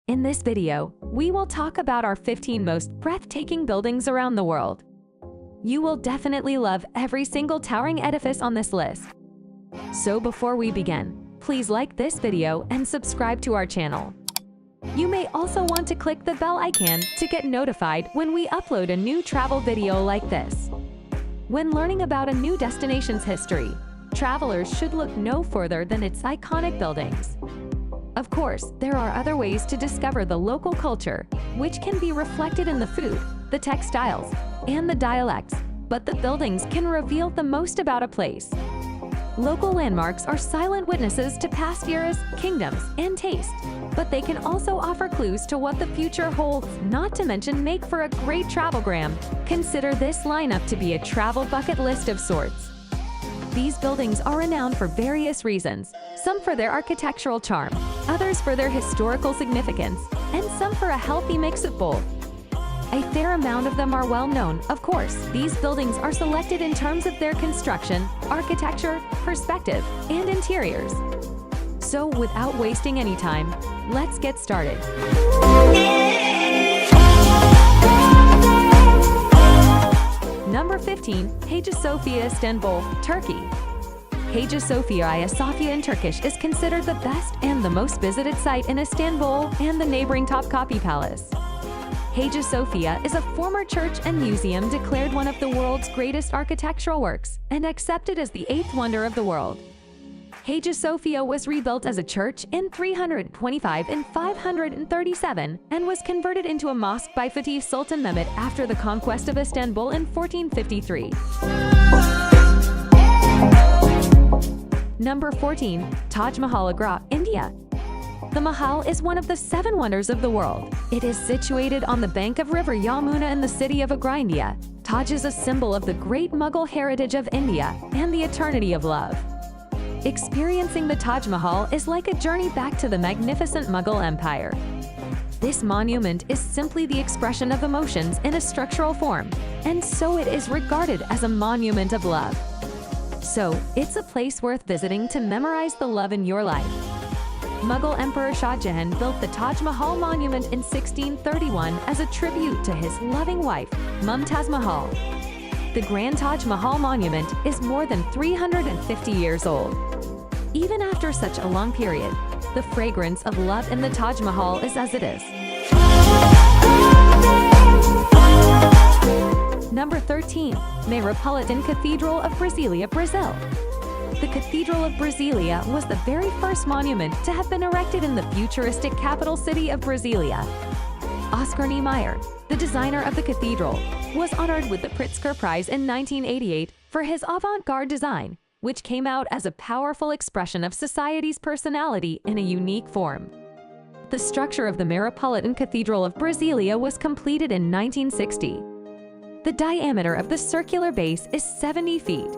In this video, we will talk about our 15 most breathtaking buildings around the world. You will definitely love every single towering edifice on this list. So before we begin, please like this video and subscribe to our channel. You may also want to click the bell icon to get notified when we upload a new travel video like this. When learning about a new destination's history, travelers should look no further than its iconic buildings. Of course, there are other ways to discover the local culture, which can be reflected in the food, the textiles, and the dialects, but the buildings can reveal the most about a place. Local landmarks are silent witnesses to past eras, kingdoms, and taste, but they can also offer clues to what the future holds, not to mention make for a great travelgram. Consider this lineup to be a travel bucket list of sorts. These buildings are renowned for various reasons, some for their architectural charm, others for their historical significance, and some for a healthy mix of both. A fair amount of them are well known, of course. These buildings are selected in terms of their construction, architecture, perspective, and interiors. So without wasting any time, let's get started. Number 15, Hagia Sophia, Istanbul, Turkey. Hagia Sophia in Turkish is considered the best and the most visited site in Istanbul and the neighboring Topkapi Palace. Hagia Sophia is a former church and museum declared one of the world's greatest architectural works and accepted as the eighth wonder of the world. Hagia Sophia was rebuilt as a church in 325 and 537 and was converted into a mosque by Fatih Sultan Mehmed after the conquest of Istanbul in 1453. Number 14, Taj Mahal, Agra, India. The Mahal is one of the 7 wonders of the world. It is situated on the bank of River Yamuna in the city of Agra, India. Taj is a symbol of the great Mughal heritage of India and the eternity of love. Experiencing the Taj Mahal is like a journey back to the magnificent Mughal Empire. This monument is simply the expression of emotions in a structural form, and so it is regarded as a monument of love. So, it's a place worth visiting to memorize the love in your life. Mughal Emperor Shah Jahan built the Taj Mahal monument in 1631 as a tribute to his loving wife, Mumtaz Mahal. The Grand Taj Mahal monument is more than 350 years old. Even after such a long period, the fragrance of love in the Taj Mahal is as it is. Number 13, Metropolitan Cathedral of Brasilia, Brazil. The Cathedral of Brasilia was the very first monument to have been erected in the futuristic capital city of Brasilia. Oscar Niemeyer, the designer of the cathedral, was honored with the Pritzker Prize in 1988 for his avant-garde design, which came out as a powerful expression of society's personality in a unique form. The structure of the Metropolitan Cathedral of Brasilia was completed in 1960. The diameter of the circular base is 70 feet.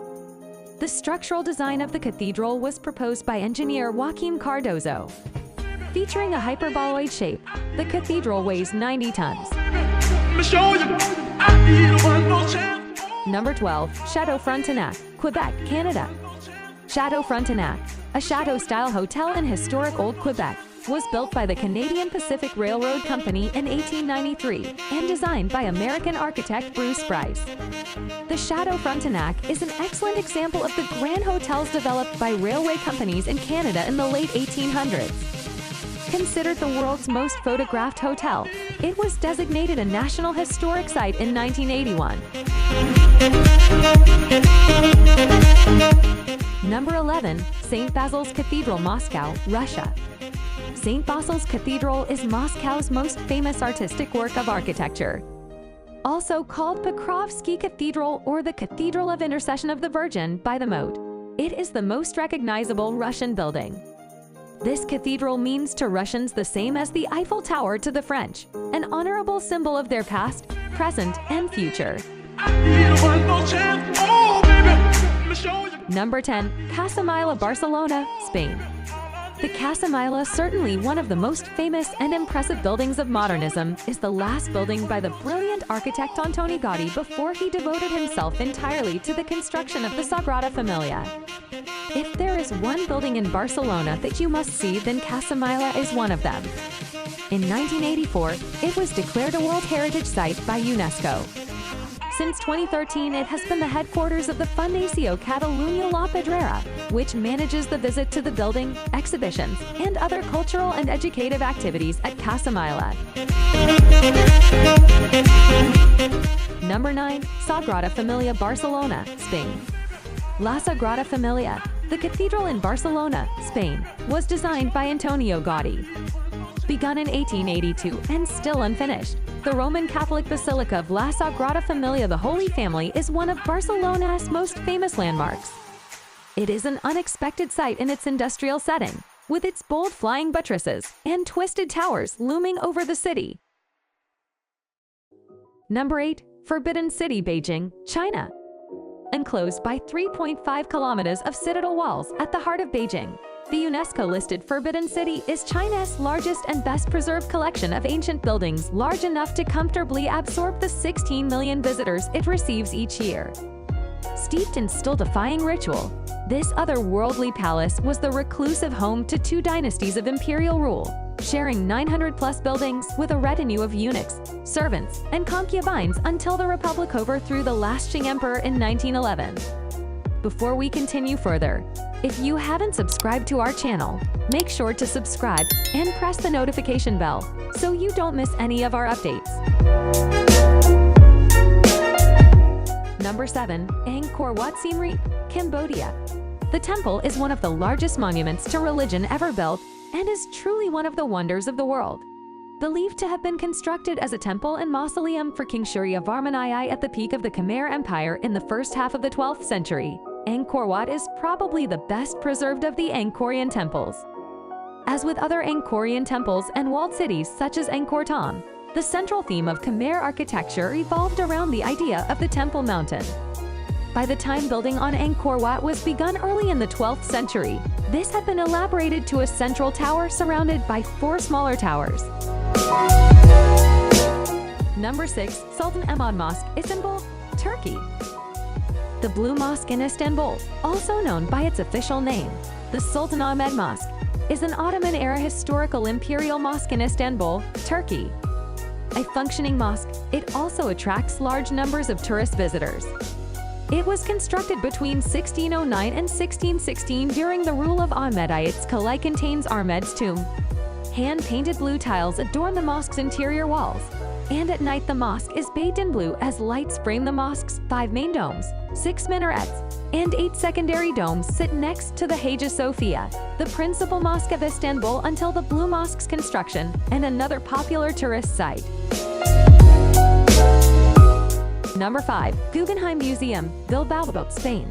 The structural design of the cathedral was proposed by engineer Joaquim Cardozo. Featuring a hyperboloid shape, the cathedral weighs 90 tons. Number 12, Chateau Frontenac, Quebec, Canada. Chateau Frontenac, a chateau-style hotel in historic Old Quebec, was built by the Canadian Pacific Railroad Company in 1893 and designed by American architect Bruce Bryce. The Chateau Frontenac is an excellent example of the grand hotels developed by railway companies in Canada in the late 1800s. Considered the world's most photographed hotel, it was designated a National Historic Site in 1981. Number 11, St. Basil's Cathedral, Moscow, Russia. St. Basil's Cathedral is Moscow's most famous artistic work of architecture. Also called Pokrovsky Cathedral or the Cathedral of Intercession of the Virgin by the Moat, it is the most recognizable Russian building. This cathedral means to Russians the same as the Eiffel Tower to the French, an honorable symbol of their past, present, and future. Number 10, Casa Mila, Barcelona, Spain. The Casa Mila, certainly one of the most famous and impressive buildings of modernism, is the last building by the brilliant architect Antoni Gaudi before he devoted himself entirely to the construction of the Sagrada Familia. If there is one building in Barcelona that you must see, then Casa Mila is one of them. In 1984, it was declared a World Heritage Site by UNESCO. Since 2013, it has been the headquarters of the Fundació Catalunya La Pedrera, which manages the visit to the building, exhibitions, and other cultural and educative activities at Casa Mila. Number 9. Sagrada Familia, Barcelona, Spain. La Sagrada Familia, the cathedral in Barcelona, Spain, was designed by Antonio Gaudí. Begun in 1882 and still unfinished, the Roman Catholic Basilica of La Sagrada Familia, the Holy Family, is one of Barcelona's most famous landmarks. It is an unexpected sight in its industrial setting, with its bold flying buttresses and twisted towers looming over the city. Number 8. Forbidden City, Beijing, China. Enclosed by 3.5 kilometers of citadel walls at the heart of Beijing, the UNESCO-listed Forbidden City is China's largest and best-preserved collection of ancient buildings, large enough to comfortably absorb the 16 million visitors it receives each year. Steeped in still-defying ritual, this otherworldly palace was the reclusive home to 2 dynasties of imperial rule, sharing 900-plus buildings with a retinue of eunuchs, servants, and concubines until the Republic overthrew the last Qing emperor in 1911. Before we continue further, if you haven't subscribed to our channel, make sure to subscribe and press the notification bell so you don't miss any of our updates. Number 7. Angkor Wat, Siem Reap, Cambodia. The temple is one of the largest monuments to religion ever built and is truly one of the wonders of the world. Believed to have been constructed as a temple and mausoleum for King Suryavarman at the peak of the Khmer Empire in the first half of the 12th century, Angkor Wat is probably the best preserved of the Angkorian temples. As with other Angkorian temples and walled cities such as Angkor Thom, the central theme of Khmer architecture evolved around the idea of the Temple Mountain. By the time building on Angkor Wat was begun early in the 12th century, this had been elaborated to a central tower surrounded by 4 smaller towers. Number 6. Sultan Ahmed Mosque, Istanbul, Turkey. The Blue Mosque in Istanbul, also known by its official name, the Sultan Ahmed Mosque, is an Ottoman-era historical imperial mosque in Istanbul, Turkey. A functioning mosque, it also attracts large numbers of tourist visitors. It was constructed between 1609 and 1616 during the rule of Ahmedites. Kalai contains Ahmed's tomb. Hand-painted blue tiles adorn the mosque's interior walls, and at night the mosque is bathed in blue as lights frame the mosque's 5 main domes, 6 minarets, and 8 secondary domes sit next to the Hagia Sophia, the principal mosque of Istanbul until the Blue Mosque's construction, and another popular tourist site. Number 5. Guggenheim Museum, Bilbao, Spain.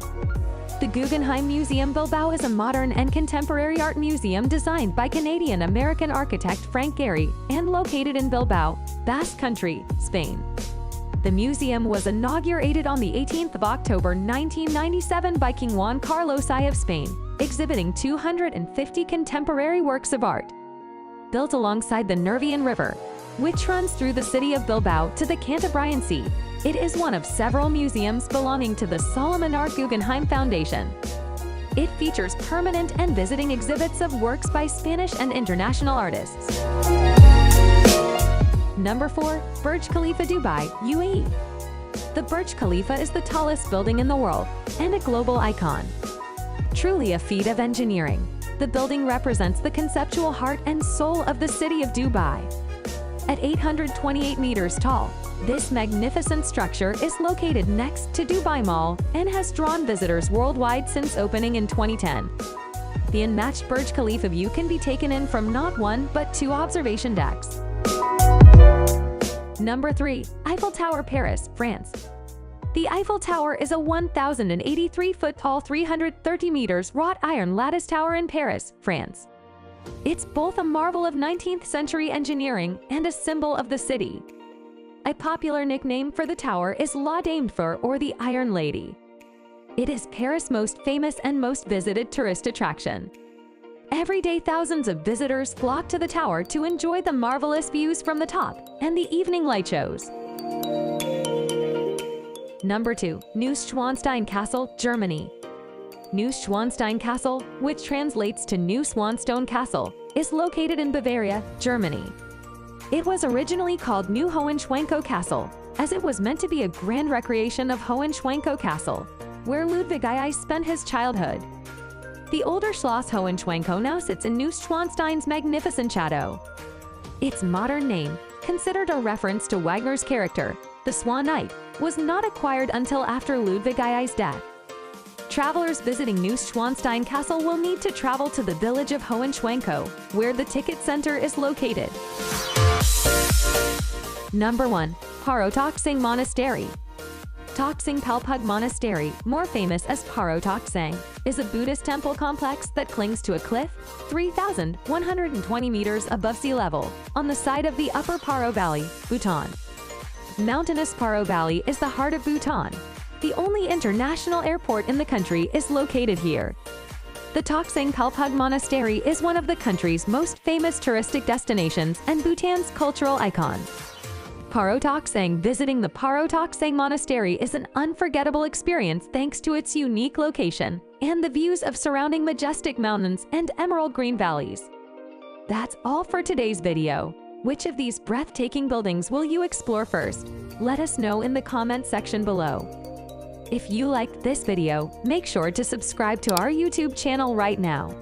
The Guggenheim Museum Bilbao is a modern and contemporary art museum designed by Canadian-American architect Frank Gehry and located in Bilbao, Basque Country, Spain. The museum was inaugurated on the 18th of October 1997 by King Juan Carlos I of Spain, exhibiting 250 contemporary works of art. Built alongside the Nervion River, which runs through the city of Bilbao to the Cantabrian Sea, it is one of several museums belonging to the Solomon Art Guggenheim Foundation. It features permanent and visiting exhibits of works by Spanish and international artists. Number 4. Burj Khalifa, Dubai, UAE. The Burj Khalifa is the tallest building in the world and a global icon. Truly a feat of engineering, the building represents the conceptual heart and soul of the city of Dubai. At 828 meters tall, this magnificent structure is located next to Dubai Mall and has drawn visitors worldwide since opening in 2010. The unmatched Burj Khalifa view can be taken in from not 1 but 2 observation decks. Number 3. Eiffel Tower, Paris, France. The Eiffel Tower is a 1,083-foot tall, 330 meters wrought iron lattice tower in Paris, France. It's both a marvel of 19th century engineering and a symbol of the city. A popular nickname for the tower is La Dame Fur, or the Iron Lady. It is Paris' most famous and most visited tourist attraction. Every day, thousands of visitors flock to the tower to enjoy the marvelous views from the top and the evening light shows. Number 2. Neuschwanstein Castle, Germany. Neuschwanstein Castle, which translates to New Swanstone Castle, is located in Bavaria, Germany. It was originally called New Hohenschwangau Castle, as it was meant to be a grand recreation of Hohenschwangau Castle, where Ludwig II spent his childhood. The older Schloss Hohenschwangau now sits in Neuschwanstein's magnificent chateau. Its modern name, considered a reference to Wagner's character, the Swan Knight, was not acquired until after Ludwig II's death. Travelers visiting Neuschwanstein Castle will need to travel to the village of Hohenschwangau, where the ticket center is located. Number 1. Paro Toksang Monastery. Toksang Palpug Monastery, more famous as Paro Toksang, is a Buddhist temple complex that clings to a cliff 3,120 meters above sea level on the side of the Upper Paro Valley, Bhutan. Mountainous Paro Valley is the heart of Bhutan. The only international airport in the country is located here. The Toksang Palpug Monastery is one of the country's most famous touristic destinations and Bhutan's cultural icon. Paro Toksang. Visiting the Paro Toksang Monastery is an unforgettable experience thanks to its unique location and the views of surrounding majestic mountains and emerald green valleys. That's all for today's video. Which of these breathtaking buildings will you explore first? Let us know in the comment section below. If you liked this video, make sure to subscribe to our YouTube channel right now.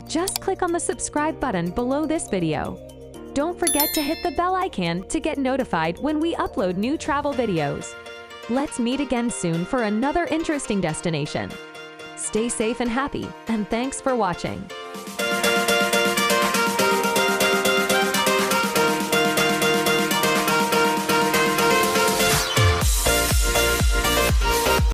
Just click on the subscribe button below this video. Don't forget to hit the bell icon to get notified when we upload new travel videos. Let's meet again soon for another interesting destination. Stay safe and happy, and thanks for watching.